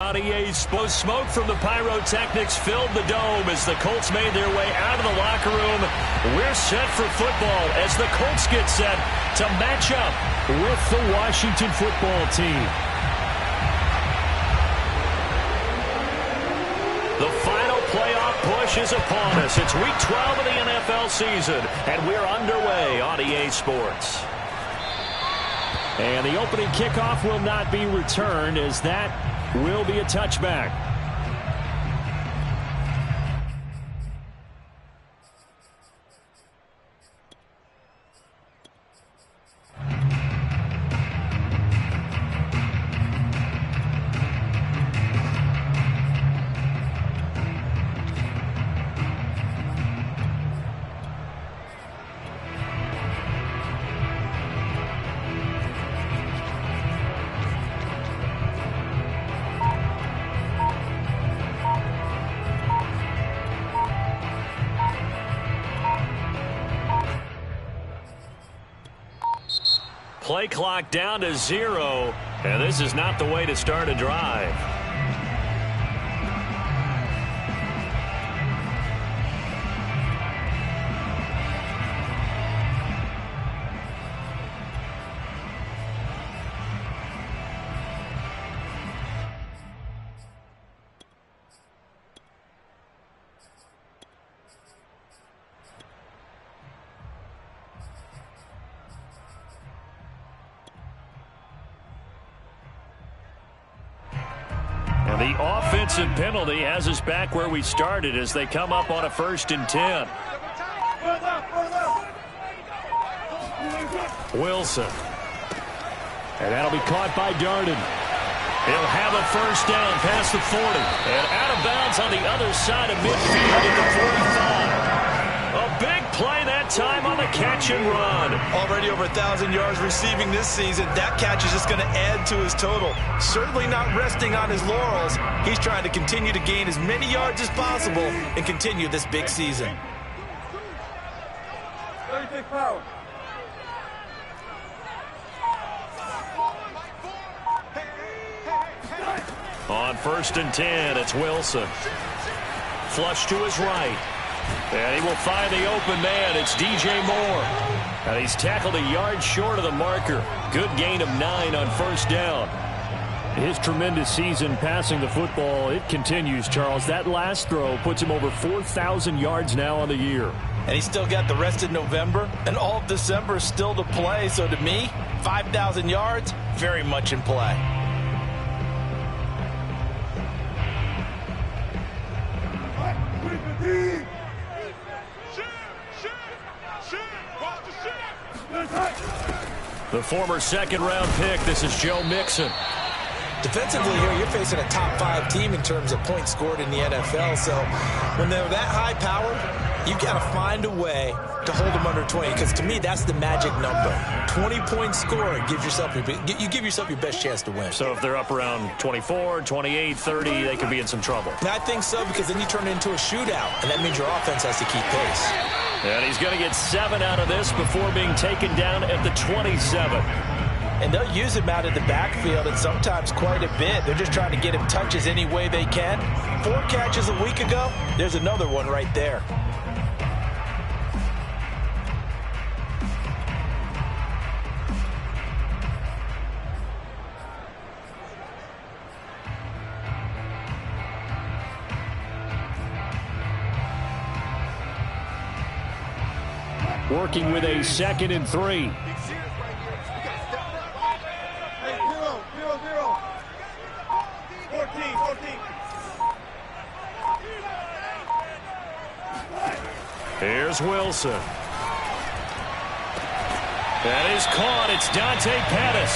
on EA Sports. Smoke from the pyrotechnics filled the dome as the Colts made their way out of the locker room. We're set for football as the Colts get set to match up with the Washington football team. The final playoff push is upon us. It's week 12 of the NFL season, and we're underway on EA Sports. And the opening kickoff will not be returned, as that will be a touchback. Play clock down to 0, and this is not the way to start a drive. The offensive penalty has us back where we started as they come up on a 1st and 10. Wilson. And that'll be caught by Darden. He'll have a 1st down past the 40. And out of bounds on the other side of midfield at the 45. A big play that time on the catch and run. Already over 1,000 yards receiving this season. That catch is just going to add to his total. Certainly not resting on his laurels. He's trying to continue to gain as many yards as possible and continue this big season. On 1st and 10, it's Wilson. Flush to his right. And he will find the open man. It's DJ Moore. And he's tackled a yard short of the marker. Good gain of 9 on 1st down. His tremendous season passing the football, it continues, Charles. That last throw puts him over 4,000 yards now on the year. And he's still got the rest of November and all of December still to play. So to me, 5,000 yards, very much in play. The former 2nd-round pick, this is Joe Mixon. Defensively here, you're facing a top 5 team in terms of points scored in the NFL. So when they're that high powered, you've got to find a way to hold them under 20. Because to me, that's the magic number. 20 points scored gives yourself you give yourself your best chance to win. So if they're up around 24, 28, 30, they could be in some trouble. And I think so, because then you turn it into a shootout, and that means your offense has to keep pace. And he's going to get 7 out of this before being taken down at the 27. And they'll use him out of the backfield, and sometimes quite a bit. They're just trying to get him touches any way they can. 4 catches a week ago. There's another one right there. Working with a 2nd and 3. Here's Wilson. That is caught. It's Dante Pettis.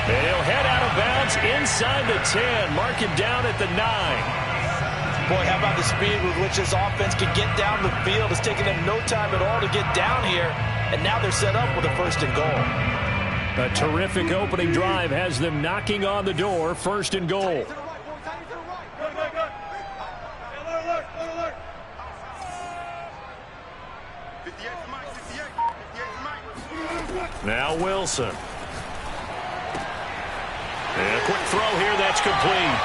And he'll head out of bounds inside the 10. Mark him down at the 9. Boy, how about the speed with which this offense can get down the field? It's taken them no time at all to get down here. And now they're set up with a 1st and goal. A terrific opening drive has them knocking on the door. 1st and goal. Now Wilson. And a quick throw here that's complete.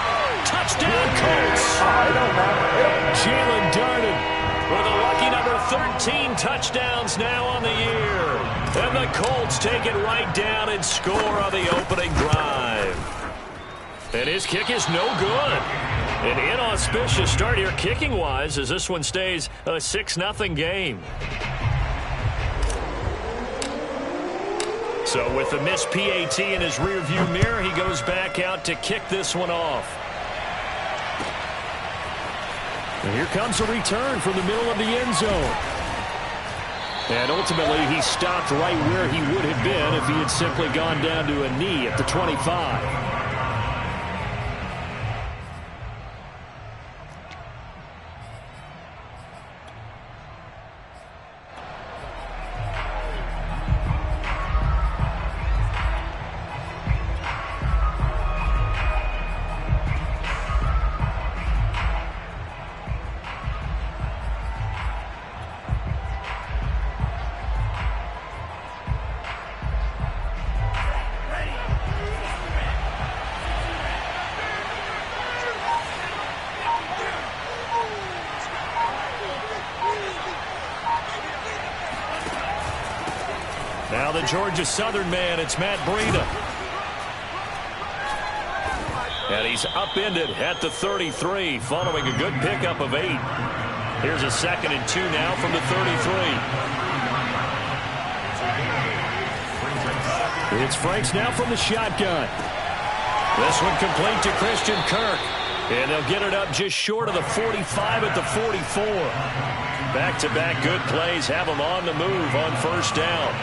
Jalen Darden with a lucky number 13 touchdowns now on the year. And the Colts take it right down and score on the opening drive. And his kick is no good. An inauspicious start here kicking-wise as this one stays a 6-0 game. So with the missed PAT in his rearview mirror, he goes back out to kick this one off. And here comes a return from the middle of the end zone. And ultimately, he stopped right where he would have been if he had simply gone down to a knee at the 25. Now the Georgia Southern man, it's Matt Breida. And he's upended at the 33 following a good pickup of 8. Here's a 2nd and 2 now from the 33. It's Franks now from the shotgun. This one complete to Christian Kirk. And they'll get it up just short of the 45 at the 44. Back-to-back good plays have them on the move on first down.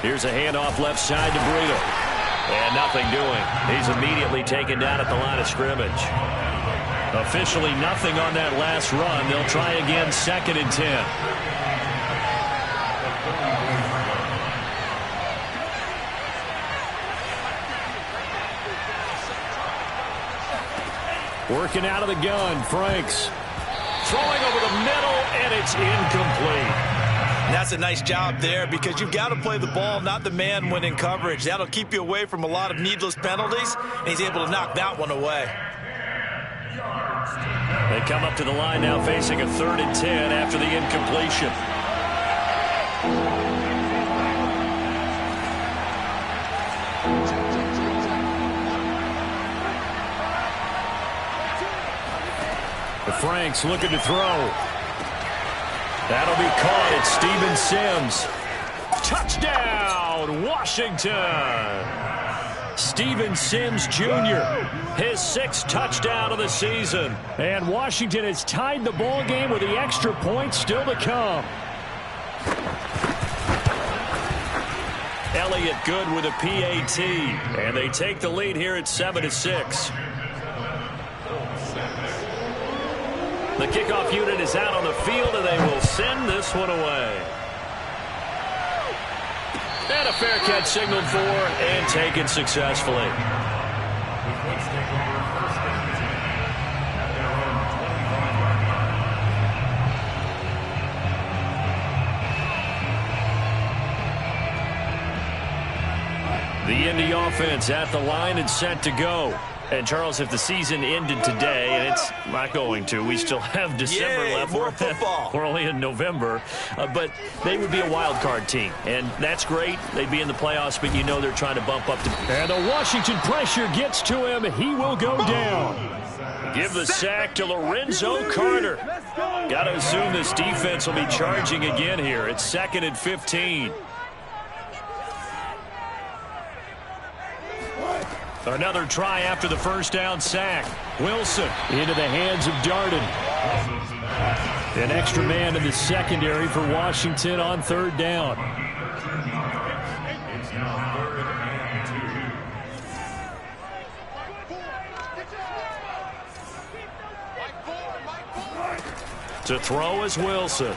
Here's a handoff left side to Breida. And nothing doing. He's immediately taken down at the line of scrimmage. Officially nothing on that last run. They'll try again 2nd and 10. Working out of the gun, Franks. Throwing over the middle, and it's incomplete. And that's a nice job there because you've got to play the ball, not the man when in coverage. That'll keep you away from a lot of needless penalties, and he's able to knock that one away. They come up to the line now facing a 3rd and 10 after the incompletion. Franks looking to throw. That'll be caught. It's Steven Sims. Touchdown, Washington. Steven Sims Jr., his 6th touchdown of the season. And Washington has tied the ball game with the extra point still to come. Elliott good with a PAT. And they take the lead here at 7-6. The kickoff unit is out on the field, and they will send this one away. And a fair catch signaled for and taken successfully. The Indy offense at the line and set to go. And, Charles, if the season ended today, and it's not going to, we still have December left. More football. We're only in November. But they would be a wild card team. And that's great. They'd be in the playoffs, but you know they're trying to bump up. And the Washington pressure gets to him. He will go down. Give the sack to Lorenzo Carter. Got to assume this defense will be charging again here. It's 2nd and 15. Another try after the first down sack. Wilson into the hands of Darden. An extra man in the secondary for Washington on 3rd down. To throw is Wilson.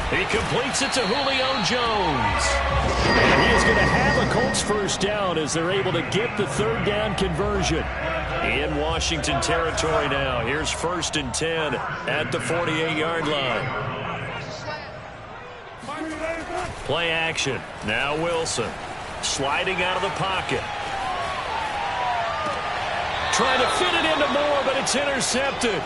He completes it to Julio Jones. And he is going to have a Colts first down as they're able to get the 3rd down conversion. In Washington territory now. Here's 1st and 10 at the 48-yard line. Play action. Now Wilson. Sliding out of the pocket. Trying to fit it into Moore, but it's intercepted.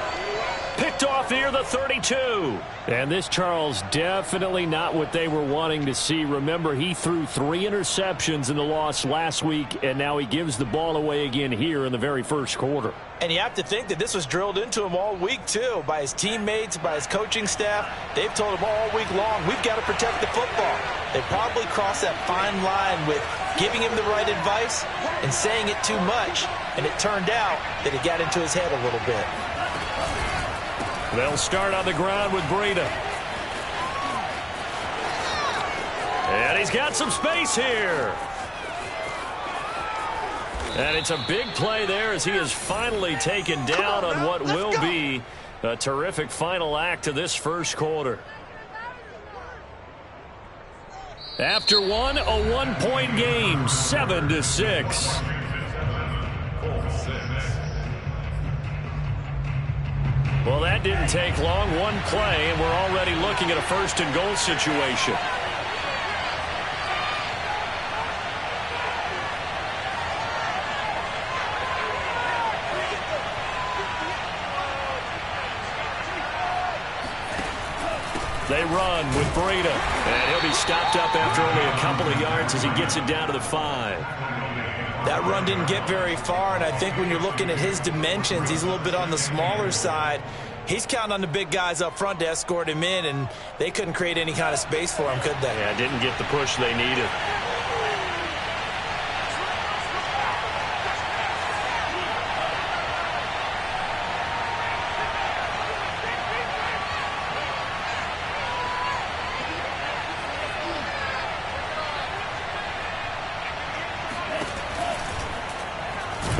Picked off near the 32. And this, Charles, definitely not what they were wanting to see. Remember, he threw 3 interceptions in the loss last week, and now he gives the ball away again here in the very first quarter. And you have to think that this was drilled into him all week, too, by his teammates, by his coaching staff. They've told him all week long, we've got to protect the football. They probably crossed that fine line with giving him the right advice and saying it too much, and it turned out that it got into his head a little bit. They'll start on the ground with Breida. And he's got some space here. And it's a big play there as he is finally taken down on what will be a terrific final act of this first quarter. After one, a 1-point game, 7-6. Well, that didn't take long. One play, and we're already looking at a first-and-goal situation. They run with Breida, and he'll be stopped up after only a couple of yards as he gets it down to the 5. That run didn't get very far, and I think when you're looking at his dimensions, he's a little bit on the smaller side. He's counting on the big guys up front to escort him in, and they couldn't create any kind of space for him, could they? Yeah, didn't get the push they needed.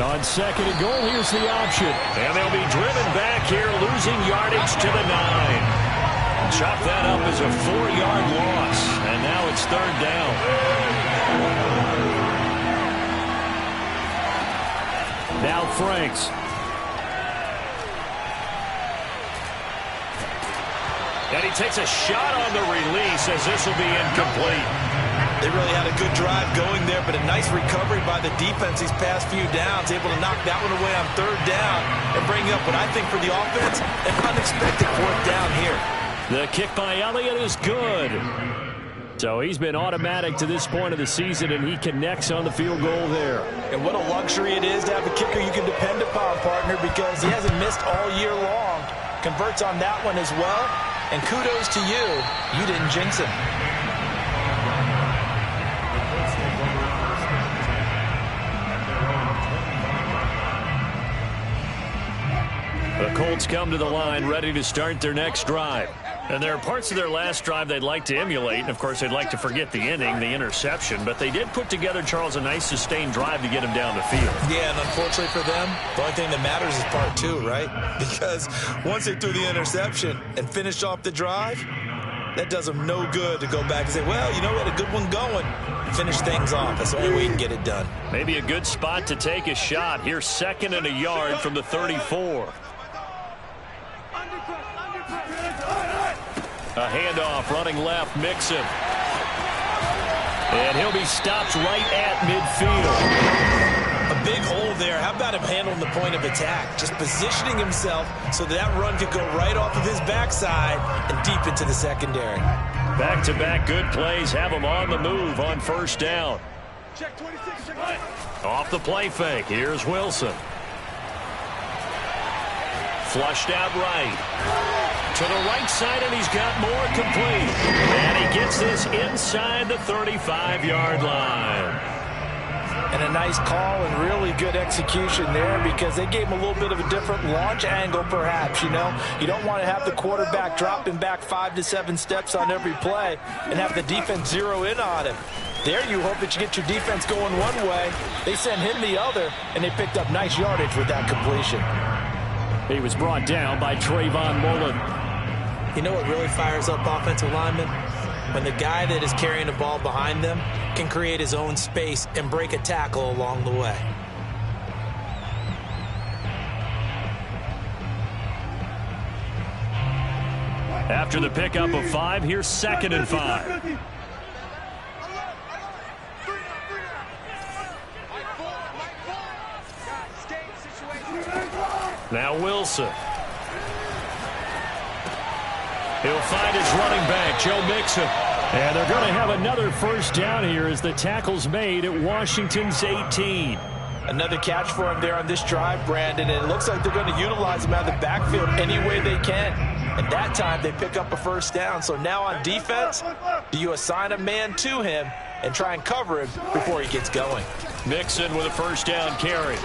On second and goal, here's the option. And they'll be driven back here, losing yardage to the 9. Chop that up as a 4-yard loss. And now it's third down. Now Franks. And he takes a shot on the release as this will be incomplete. They really had a good drive going there, but a nice recovery by the defense these past few downs, able to knock that one away on third down and bring up what I think for the offense, an unexpected 4th down here. The kick by Elliott is good. So he's been automatic to this point of the season, and he connects on the field goal there. And what a luxury it is to have a kicker you can depend upon, partner, because he hasn't missed all year long. Converts on that one as well, and kudos to you. You didn't jinx him. The Colts come to the line ready to start their next drive. And there are parts of their last drive they'd like to emulate. And, of course, they'd like to forget the inning, the interception. But they did put together, Charles, a nice sustained drive to get him down the field. Yeah, and unfortunately for them, the only thing that matters is part 2, right? Because once they threw the interception and finished off the drive, that does them no good to go back and say, well, you know, we had a good one going. Finish things off. That's the only way you can get it done. Maybe a good spot to take a shot. Here's 2nd and a yard from the 34. A handoff, running left, Mixon. And he'll be stopped right at midfield. A big hole there. How about him handling the point of attack? Just positioning himself so that run could go right off of his backside and deep into the secondary. Back-to-back good plays have him on the move on first down. Check 26, check. Off the play fake, here's Wilson. Flushed out right. To the right side, and he's got more complete. And he gets this inside the 35-yard line. And a nice call and really good execution there because they gave him a little bit of a different launch angle perhaps, you know. You don't want to have the quarterback dropping back 5 to 7 steps on every play and have the defense zero in on him. There you hope that you get your defense going one way. They sent him the other, and they picked up nice yardage with that completion. He was brought down by Trayvon Mullen. You know what really fires up offensive linemen? When the guy that is carrying the ball behind them can create his own space and break a tackle along the way. After the pickup of 5, here's 2nd and 5. Now Wilson. He'll find his running back, Joe Mixon. And they're going to have another first down here as the tackle's made at Washington's 18. Another catch for him there on this drive, Brandon, and it looks like they're going to utilize him out of the backfield any way they can. And that time they pick up a first down. So now on defense, do you assign a man to him and try and cover him before he gets going? Mixon with a first down carry.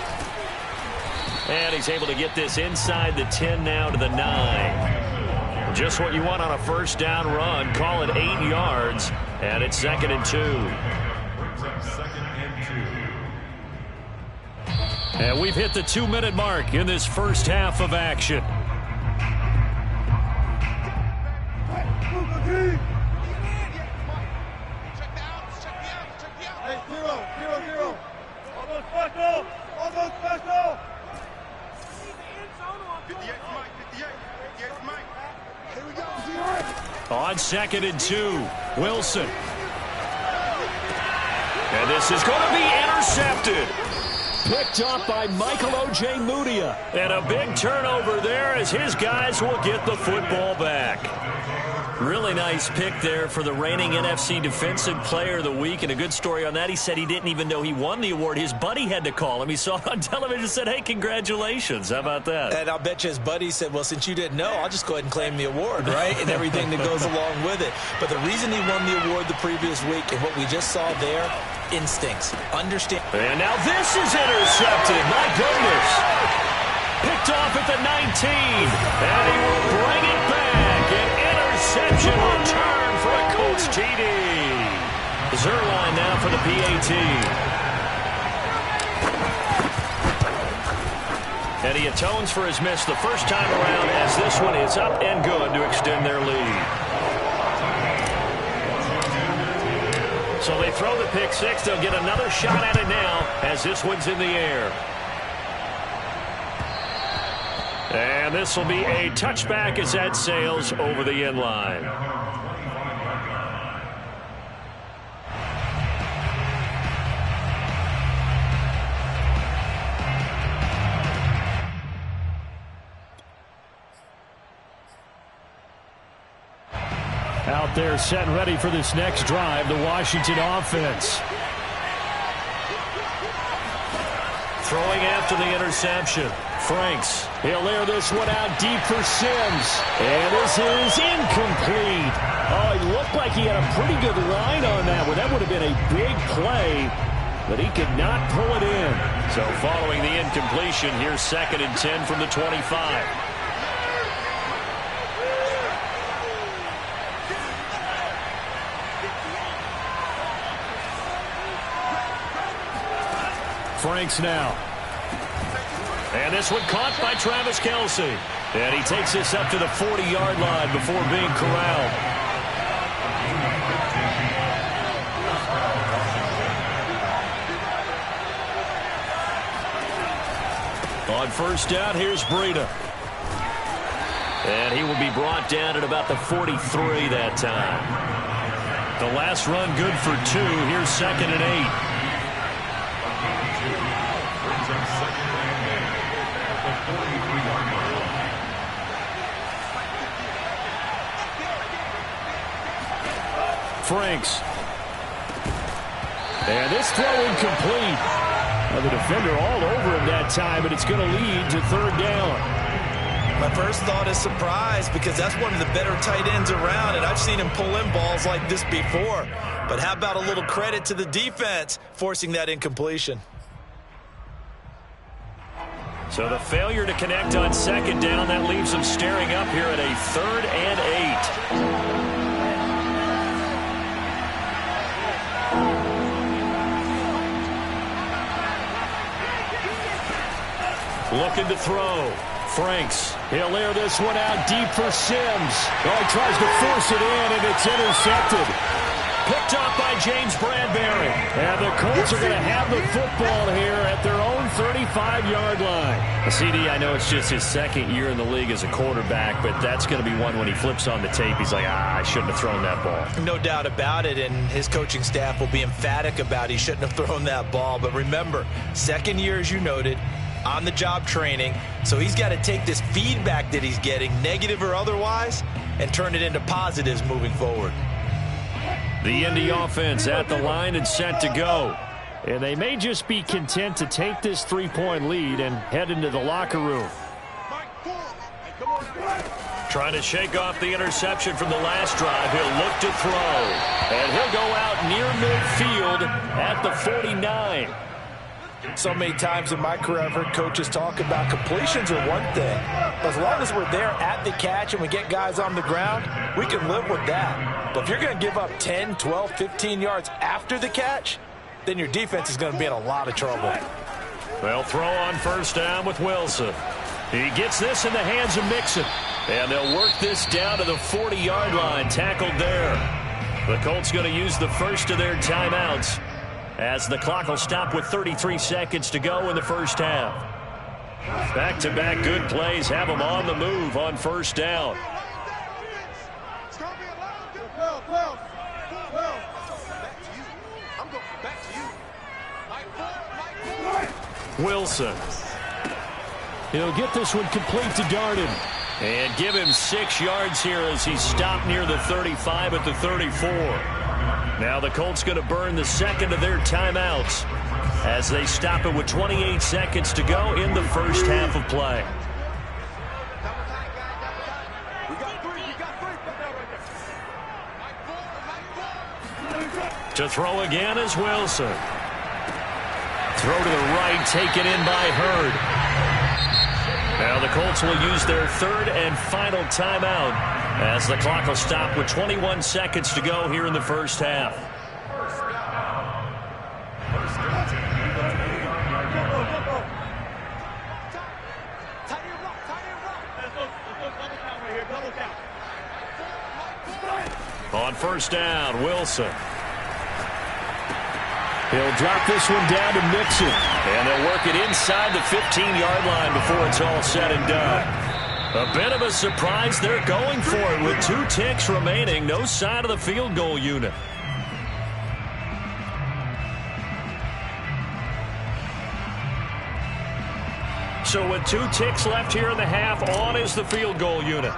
And he's able to get this inside the 10 now to the 9. Just what you want on a first down run. Call it 8 yards, and it's 2nd and 2. And we've hit the 2-minute mark in this first half of action. On 2nd and 2, Wilson. And this is going to be intercepted. Picked off by Michael Ojemudia. And a big turnover there as his guys will get the football back. Really nice pick there for the reigning NFC Defensive Player of the Week. And a good story on that. He said he didn't even know he won the award. His buddy had to call him. He saw it on television and said, hey, congratulations. How about that? And I'll bet you his buddy said, well, since you didn't know, I'll just go ahead and claim the award, right? And everything that goes along with it. But the reason he won the award the previous week and what we just saw there, instincts. Understand. And now this is intercepted. My goodness. Picked off at the 19. And he will bring it back. An interception return for a Colts TD. Zuerlein now for the PAT. And he atones for his miss the first time around as this one is up and good to extend their lead. So they throw the pick six. They'll get another shot at it now as this one's in the air. And this will be a touchback as that sails over the end line. Out there set and ready for this next drive, the Washington offense. Throwing after the interception. Franks, he'll air this one out deep for Sims. And this is incomplete. Oh, he looked like he had a pretty good line on that one. That would have been a big play, but he could not pull it in. So following the incompletion, here's 2nd and 10 from the 25. Franks now. And this one caught by Travis Kelce. And he takes this up to the 40-yard line before being corralled. On first down, here's Breida. And he will be brought down at about the 43 that time. The last run good for 2. Here's 2nd and 8. Franks. And this throw incomplete. Now the defender all over him that time, but it's going to lead to 3rd down. My first thought is surprise because that's one of the better tight ends around, and I've seen him pull in balls like this before. But how about a little credit to the defense forcing that incompletion? So the failure to connect on 2nd down, that leaves them staring up here at a 3rd and 8. Looking to throw. Franks. He'll air this one out deep for Sims. Oh, he tries to force it in, and it's intercepted. Picked up by James Bradbury. And the Colts are going to have the football here at their own 35-yard line. CD, I know it's just his 2nd year in the league as a quarterback, but that's going to be one when he flips on the tape. He's like, I shouldn't have thrown that ball. No doubt about it, and his coaching staff will be emphatic about he shouldn't have thrown that ball. But remember, 2nd year, as you noted, on-the-job training. So he's got to take this feedback that he's getting, negative or otherwise, and turn it into positives moving forward. The Indy offense at the line and set to go. And they may just be content to take this 3-point lead and head into the locker room. Trying to shake off the interception from the last drive. He'll look to throw. And he'll go out near midfield at the 49. So many times in my career I've heard coaches talk about completions are one thing. As long as we're there at the catch and we get guys on the ground, we can live with that. But if you're going to give up 10, 12, 15 yards after the catch, then your defense is going to be in a lot of trouble. They'll throw on first down with Wilson. He gets this in the hands of Mixon. And they'll work this down to the 40-yard line, tackled there. The Colts going to use the first of their timeouts as the clock will stop with 33 seconds to go in the first half. Back-to-back good plays have them on the move on first down. Wilson. He'll get this one complete to Darden. And give him 6 yards here as he stopped near the 35 at the 34. Now the Colts going to burn the second of their timeouts as they stop it with 28 seconds to go in the first half of play. To throw again is Wilson. Throw to the right, taken in by Hurd. Now the Colts will use their third and final timeout as the clock will stop with 21 seconds to go here in the first half. On first down, Wilson. He'll drop this one down to Mixon. And they'll work it inside the 15-yard line before it's all said and done. A bit of a surprise. They're going for it with 2 ticks remaining. No sign of the field goal unit. So with 2 ticks left here in the half, on is the field goal unit.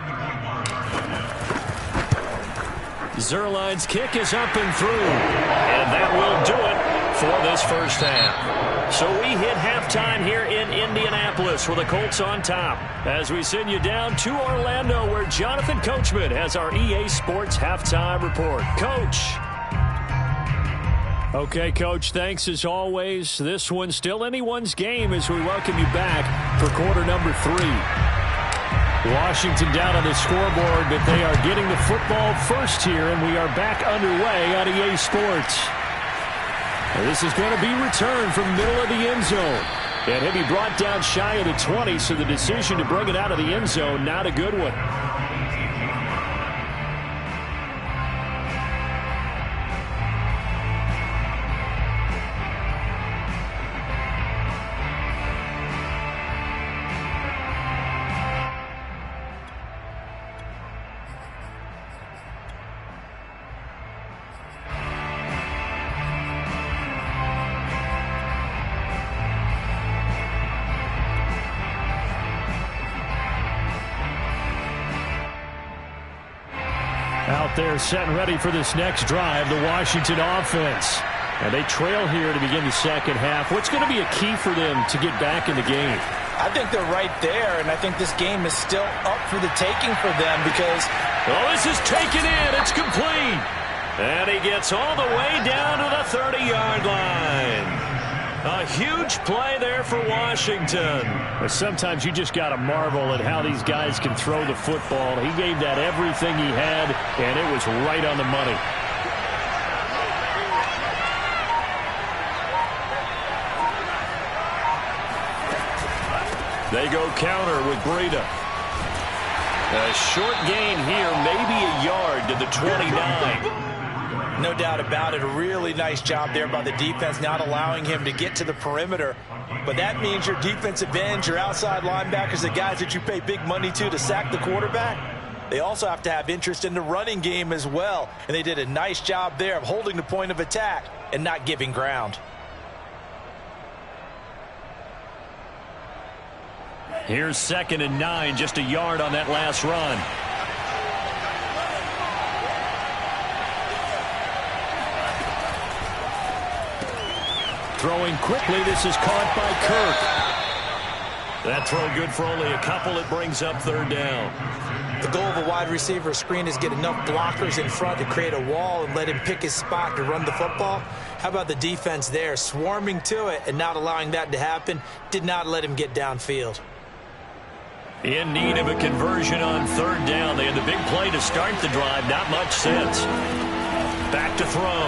Zuerlein's kick is up and through. And that will do it for this first half. So we hit halftime here in Indianapolis with the Colts on top as we send you down to Orlando where Jonathan Coachman has our EA Sports halftime report. Coach. Okay, Coach, thanks as always. This one's still anyone's game as we welcome you back for quarter number 3. Washington down on the scoreboard, but they are getting the football first here, and we are back underway on EA Sports. And this is going to be returned from middle of the end zone. And he'll be brought down shy of the 20, so the decision to bring it out of the end zone, not a good one. Out there set and ready for this next drive, the Washington offense. And they trail here to begin the second half. What's going to be a key for them to get back in the game? I think they're right there, and I think this game is still up for the taking for them because... Oh, this is taken in. It's complete. And he gets all the way down to the 30-yard line. A huge play there for Washington. But sometimes you just got to marvel at how these guys can throw the football. He gave that everything he had, and it was right on the money. They go counter with Breida. A short gain here, maybe a yard to the 29. No doubt about it. A really nice job there by the defense, not allowing him to get to the perimeter. But that means your defensive ends, your outside linebackers, the guys that you pay big money to sack the quarterback, they also have to have interest in the running game as well. And they did a nice job there of holding the point of attack and not giving ground. Here's 2nd and 9, just a yard on that last run. Throwing quickly, this is caught by Kirk. That throw good for only a couple. It brings up 3rd down. The goal of a wide receiver screen is get enough blockers in front to create a wall and let him pick his spot to run the football. How about the defense there, swarming to it and not allowing that to happen? Did not let him get downfield. In need of a conversion on 3rd down. They had the big play to start the drive. Not much sense. Back to throw.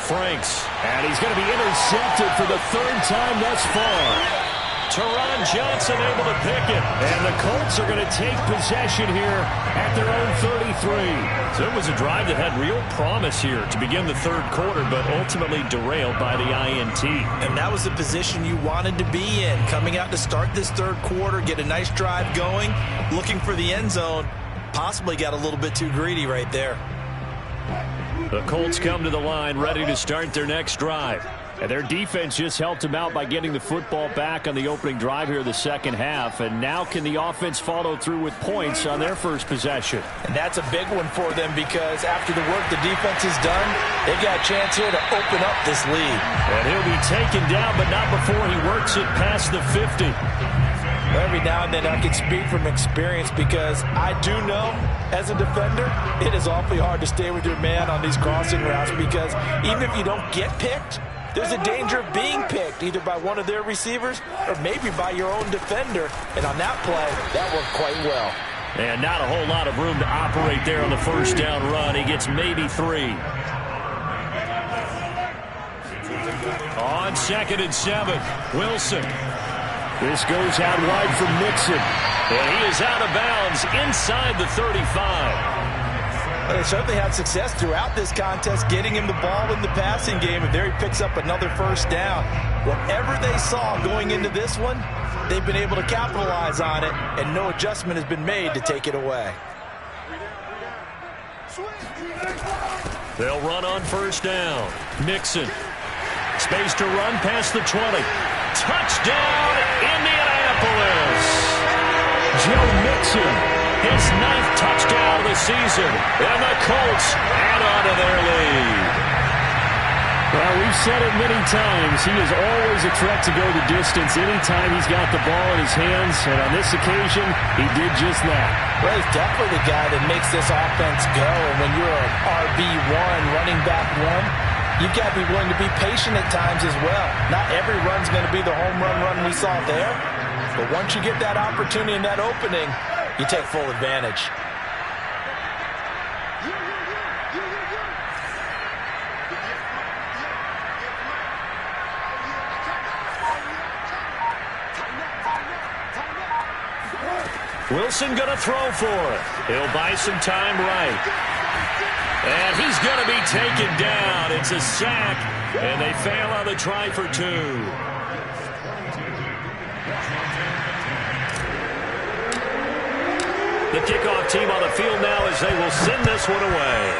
Franks. And he's going to be intercepted for the 3rd time thus far. Teron Johnson able to pick it. And the Colts are going to take possession here at their own 33. So it was a drive that had real promise here to begin the 3rd quarter, but ultimately derailed by the INT. And that was the position you wanted to be in. Coming out to start this 3rd quarter, get a nice drive going, looking for the end zone. Possibly got a little bit too greedy right there. The Colts come to the line ready to start their next drive. And their defense just helped them out by getting the football back on the opening drive here in the 2nd half. And now can the offense follow through with points on their first possession? And that's a big one for them because after the work the defense has done, they've got a chance here to open up this lead. And he'll be taken down, but not before he works it past the 50. Every now and then I can speak from experience because I do know as a defender it is awfully hard to stay with your man on these crossing routes because even if you don't get picked, there's a danger of being picked either by one of their receivers or maybe by your own defender. And on that play, that worked quite well. And not a whole lot of room to operate there on the 1st down run. He gets maybe 3. On 2nd and 7, Wilson. This goes out wide from Mixon. And he is out of bounds inside the 35. They certainly had success throughout this contest getting him the ball in the passing game, and there he picks up another 1st down. Whatever they saw going into this one, they've been able to capitalize on it, and no adjustment has been made to take it away. They'll run on 1st down. Mixon. Space to run past the 20. Touchdown, Indianapolis! Joe Mixon. His 9th touchdown of the season, and the Colts add on to their lead. Well, we've said it many times. He is always a threat to go the distance anytime he's got the ball in his hands, and on this occasion, he did just that. Well, he's definitely the guy that makes this offense go, and when you're an RB1, running back 1, you've got to be willing to be patient at times as well. Not every run's going to be the home run we saw there, but once you get that opportunity and that opening, you take full advantage. Wilson going to throw for it. He'll buy some time right. And he's going to be taken down. It's a sack, and they fail on the try for 2. The kickoff team on the field now as they will send this one away.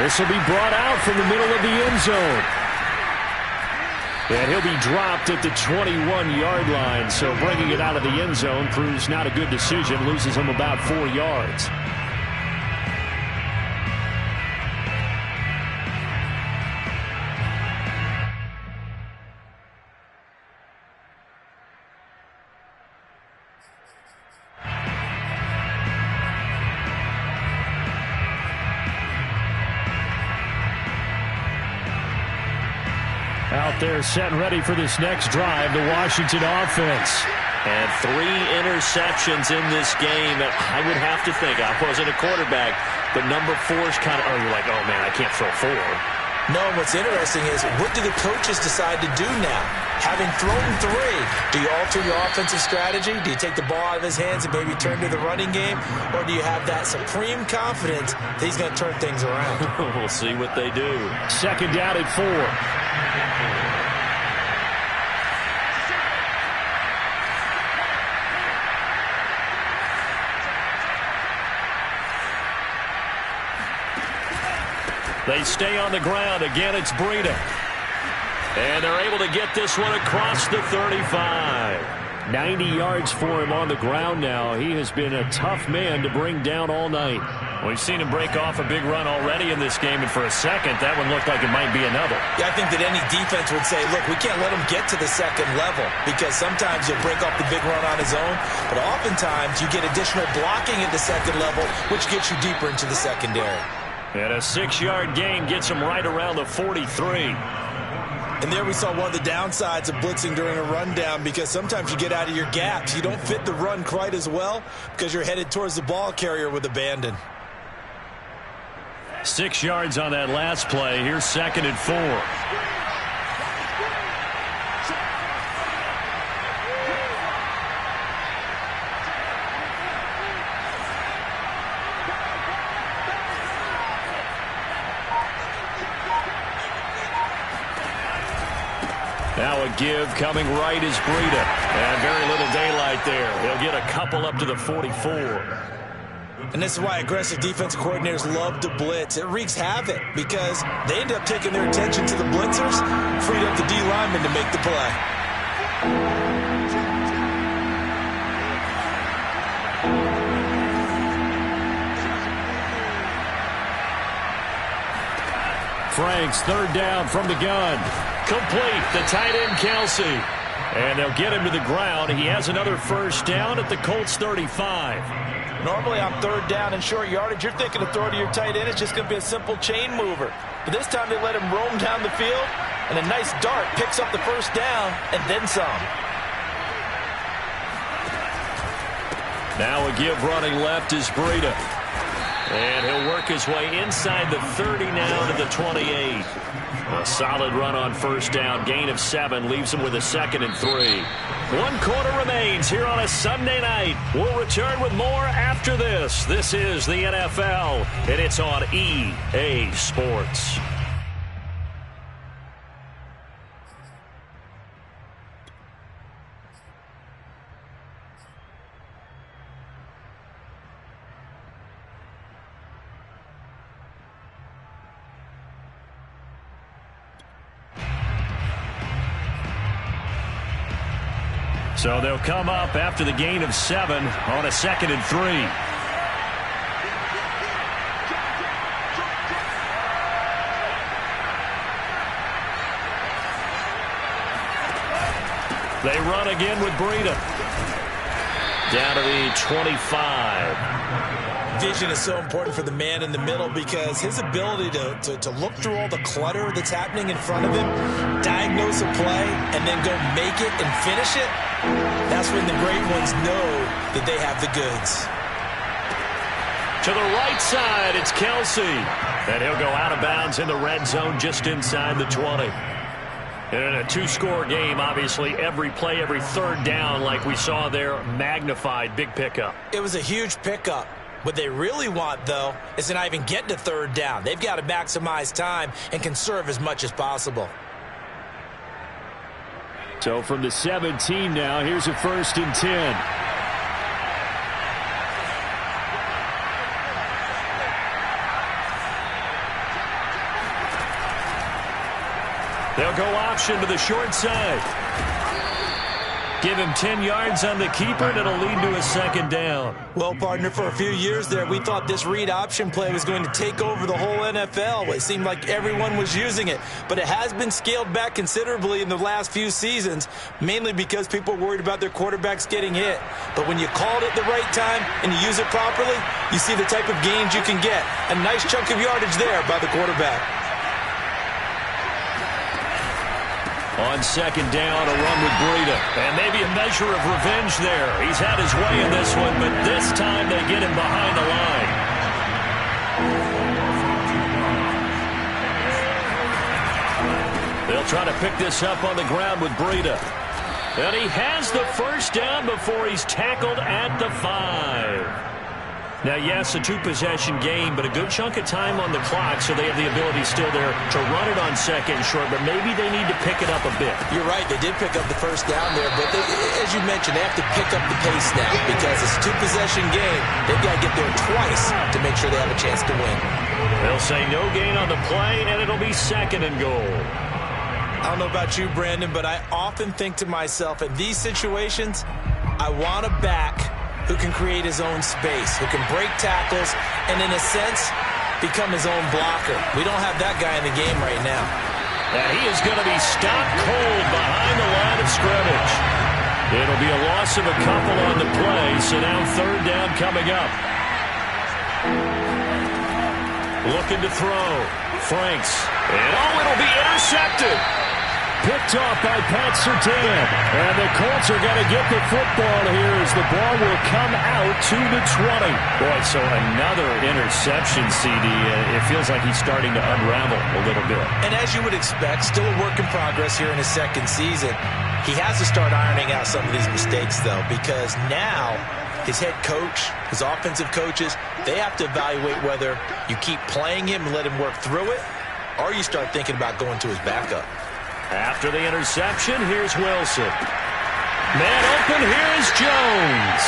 This will be brought out from the middle of the end zone. And he'll be dropped at the 21-yard line. So bringing it out of the end zone proves not a good decision. Loses him about 4 yards. Out there set and ready for this next drive, the Washington offense. And 3 interceptions in this game. I would have to think, I wasn't a quarterback, but number 4 is kind of, you're like, oh man, I can't throw 4. No, what's interesting is what do the coaches decide to do now? Having thrown 3, do you alter your offensive strategy? Do you take the ball out of his hands and maybe turn to the running game? Or do you have that supreme confidence that he's going to turn things around? We'll see what they do. 2nd down at 4. They stay on the ground. Again, it's Breida. And they're able to get this one across the 35. 90 yards for him on the ground now. He has been a tough man to bring down all night. We've seen him break off a big run already in this game, and for a second, that one looked like it might be another. Yeah, I think that any defense would say, look, we can't let him get to the second level, because sometimes he'll break off the big run on his own, but oftentimes you get additional blocking at the second level, which gets you deeper into the secondary. And a 6-yard gain gets him right around the 43. And there we saw one of the downsides of blitzing during a rundown, because sometimes you get out of your gaps. You don't fit the run quite as well because you're headed towards the ball carrier with abandon. 6 yards on that last play. Here's 2nd and 4. Now a give coming right is Breida. And very little daylight there. He'll get a couple up to the 44. And this is why aggressive defensive coordinators love to blitz. It wreaks havoc because they end up taking their attention to the blitzers, freed up the D lineman to make the play. Franks, 3rd down from the gun. Complete, the tight end Kelsey. And they'll get him to the ground. He has another 1st down at the Colts 35. Normally on 3rd down and short yardage, you're thinking to throw to your tight end. It's just going to be a simple chain mover. But this time they let him roam down the field, and a nice dart picks up the 1st down and then some. Now a give running left is Breida. And he'll work his way inside the 30 now to the 28. A solid run on 1st down. Gain of 7 leaves him with a 2nd and 3. 1 quarter remains here on a Sunday night. We'll return with more after this. This is the NFL, and it's on EA Sports. So they'll come up after the gain of 7 on a 2nd and 3. They run again with Breida. Down to the 25. Vision is so important for the man in the middle because his ability to look through all the clutter that's happening in front of him, diagnose a play, and then go make it and finish it, that's when the great ones know that they have the goods. To the right side, it's Kelsey. And he'll go out of bounds in the red zone just inside the 20. And in a 2-score game, obviously, every play, every 3rd down, like we saw there, magnified, big pickup. It was a huge pickup. What they really want, though, is to not even get to 3rd down. They've got to maximize time and conserve as much as possible. So from the 17 now, here's a 1st and 10. They'll go option to the short side. Give him 10 yards on the keeper, and it'll lead to a 2nd down. Well, partner, for a few years there, we thought this read option play was going to take over the whole NFL. It seemed like everyone was using it, but it has been scaled back considerably in the last few seasons, mainly because people are worried about their quarterbacks getting hit. But when you call it at the right time and you use it properly, you see the type of gains you can get. A nice chunk of yardage there by the quarterback. On 2nd down, a run with Breida. And maybe a measure of revenge there. He's had his way in this one, but this time they get him behind the line. They'll try to pick this up on the ground with Breida. And he has the 1st down before he's tackled at the 5. Now, yes, a 2-possession game, but a good chunk of time on the clock, so they have the ability still there to run it on 2nd and short, but maybe they need to pick it up a bit. You're right. They did pick up the 1st down there, but as you mentioned, they have to pick up the pace now because it's a 2-possession game. They've got to get there twice to make sure they have a chance to win. They'll say no gain on the play, and it'll be 2nd and goal. I don't know about you, Brandon, but I often think to myself, in these situations, I want a back who can create his own space, who can break tackles, and in a sense, become his own blocker. We don't have that guy in the game right now. And he is going to be stopped cold behind the line of scrimmage. It'll be a loss of a couple on the play, so now third down coming up. Looking to throw. Franks. And it'll be intercepted. Picked off by Pat Surtain. And the Colts are going to get the football here as the ball will come out to the 20. Boy, so another interception, CD. It feels like he's starting to unravel a little bit. And as you would expect, still a work in progress here in his second season. He has to start ironing out some of these mistakes, though, because now his head coach, his offensive coaches, they have to evaluate whether you keep playing him and let him work through it, or you start thinking about going to his backup. After the interception, here's Wilson. Man open, here's Jones.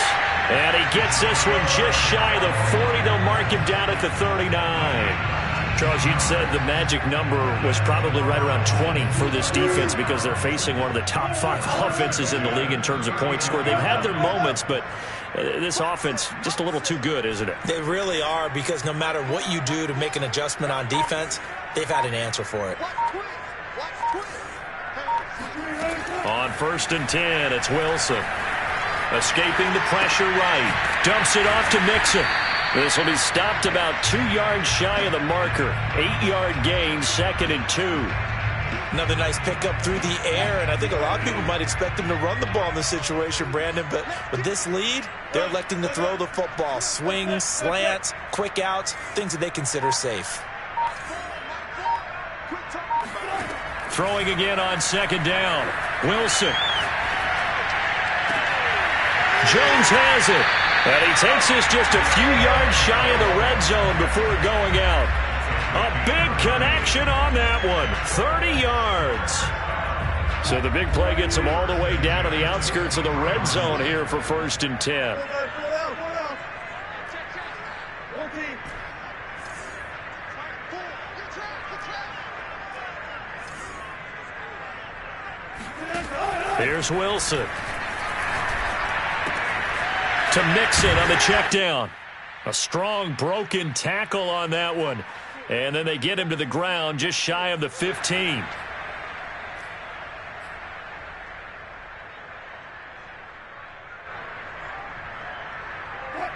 And he gets this one just shy of the 40. They'll mark him down at the 39. Charles, you'd said the magic number was probably right around 20 for this defense because they're facing one of the top 5 offenses in the league in terms of points scored. They've had their moments, but this offense just a little too good, isn't it? They really are, because no matter what you do to make an adjustment on defense, they've had an answer for it. On 1st and 10, it's Wilson. Escaping the pressure right. Dumps it off to Mixon. This will be stopped about 2 yards shy of the marker. 8-yard gain, 2nd and 2. Another nice pickup through the air, and I think a lot of people might expect him to run the ball in this situation, Brandon, but with this lead, they're electing to throw the football. Swings, slants, quick outs, things that they consider safe. Throwing again on 2nd down. Wilson. Jones has it. And he takes this just a few yards shy of the red zone before going out. A big connection on that one. 30 yards. So the big play gets him all the way down to the outskirts of the red zone here for 1st and 10. Here's Wilson. To Mixon on the check down. A strong broken tackle on that one. And then they get him to the ground just shy of the 15.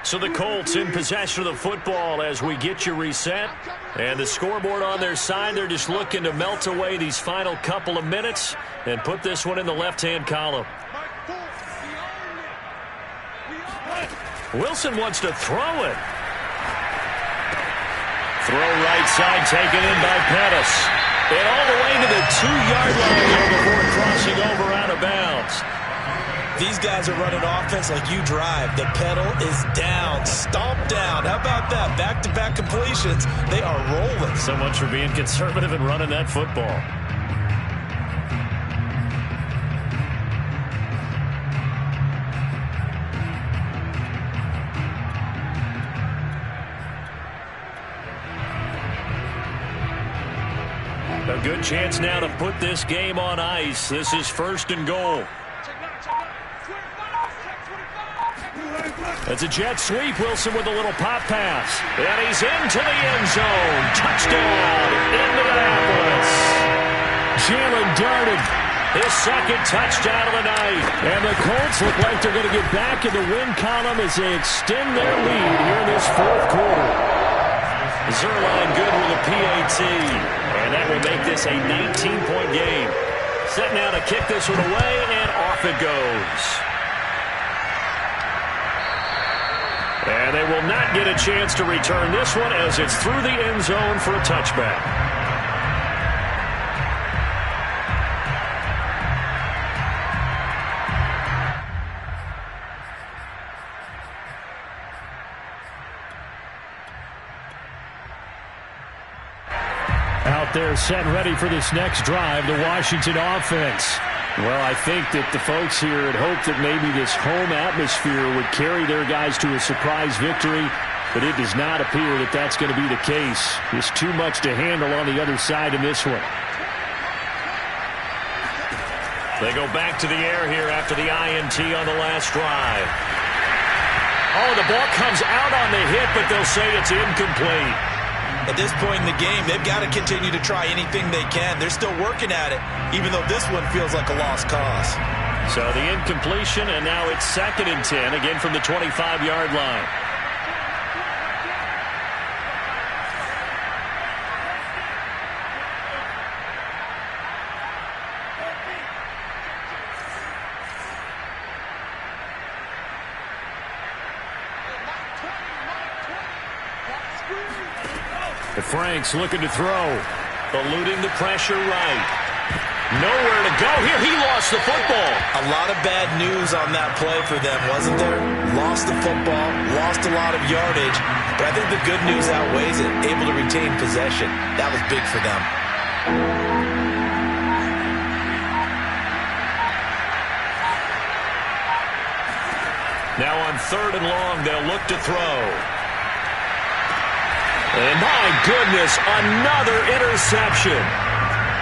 So the Colts in possession of the football as we get you reset. And the scoreboard on their side, they're just looking to melt away these final couple of minutes and put this one in the left-hand column. Wilson wants to throw it. Throw right side taken in by Pettis. And all the way to the 2-yard line there before crossing over out of bounds. These guys are running offense like you drive. The pedal is down, stomped down. How about that? Back-to-back completions. They are rolling. So much for being conservative and running that football. A good chance now to put this game on ice. This is 1st and goal. It's a jet sweep. Wilson with a little pop pass. And he's into the end zone. Touchdown, Indianapolis. Jalen darted his 2nd touchdown of the night. And the Colts look like they're going to get back in the win column as they extend their lead here in this 4th quarter. Zerline good with a PAT. And that will make this a 19-point game. Set now to kick this one away, and off it goes. And they will not get a chance to return this one as it's through the end zone for a touchback. Out there set ready for this next drive, the Washington offense. Well, I think that the folks here had hoped that maybe this home atmosphere would carry their guys to a surprise victory, but it does not appear that that's going to be the case. There's too much to handle on the other side in this one. They go back to the air here after the INT on the last drive. Oh, the ball comes out on the hit, but they'll say it's incomplete. At this point in the game, they've got to continue to try anything they can. They're still working at it, even though this one feels like a lost cause. So the incompletion, and now it's 2nd and 10, again from the 25-yard line. Franks looking to throw. Eluding the pressure right. Nowhere to go here. He lost the football. A lot of bad news on that play for them, wasn't there? Lost the football, lost a lot of yardage, but I think the good news outweighs it. Able to retain possession. That was big for them. Now on 3rd and long, they'll look to throw. And my goodness, another interception.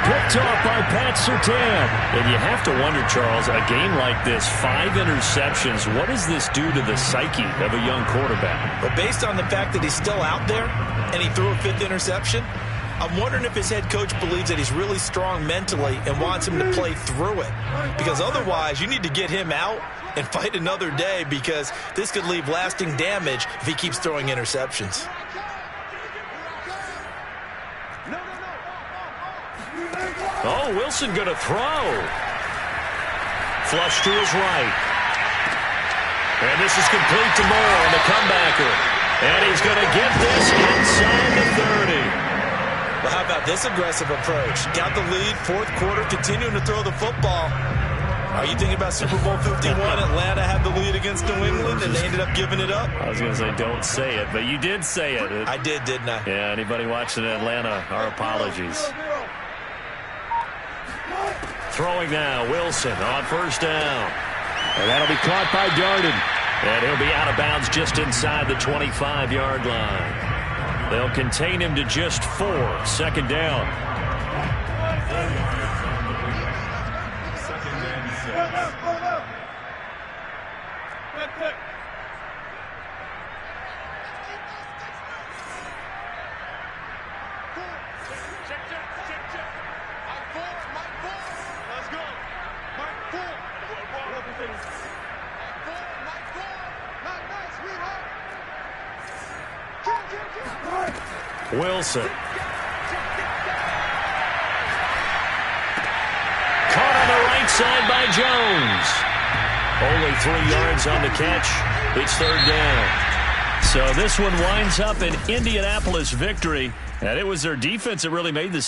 Picked off by Pat Surtain. And you have to wonder, Charles, a game like this, 5 interceptions, what does this do to the psyche of a young quarterback? But based on the fact that he's still out there and he threw a 5th interception, I'm wondering if his head coach believes that he's really strong mentally and wants him to play through it. Because otherwise, you need to get him out and fight another day, because this could leave lasting damage if he keeps throwing interceptions. Oh, Wilson going to throw. Flush to his right. And this is complete to Moore on the comebacker. And he's going to get this inside the 30. Well, how about this aggressive approach? Got the lead, 4th quarter, continuing to throw the football. Are you thinking about Super Bowl 51? Atlanta had the lead against New England, and they ended up giving it up? I was going to say, don't say it, but you did say it. I did, didn't I? Yeah, anybody watching Atlanta, our apologies. Throwing now, Wilson on 1st down. And that'll be caught by Darden. And he'll be out of bounds just inside the 25-yard line. They'll contain him to just 4. 2nd down. Wilson. Caught on the right side by Jones. Only 3 yards on the catch. It's 3rd down. So this one winds up an Indianapolis victory, and it was their defense that really made the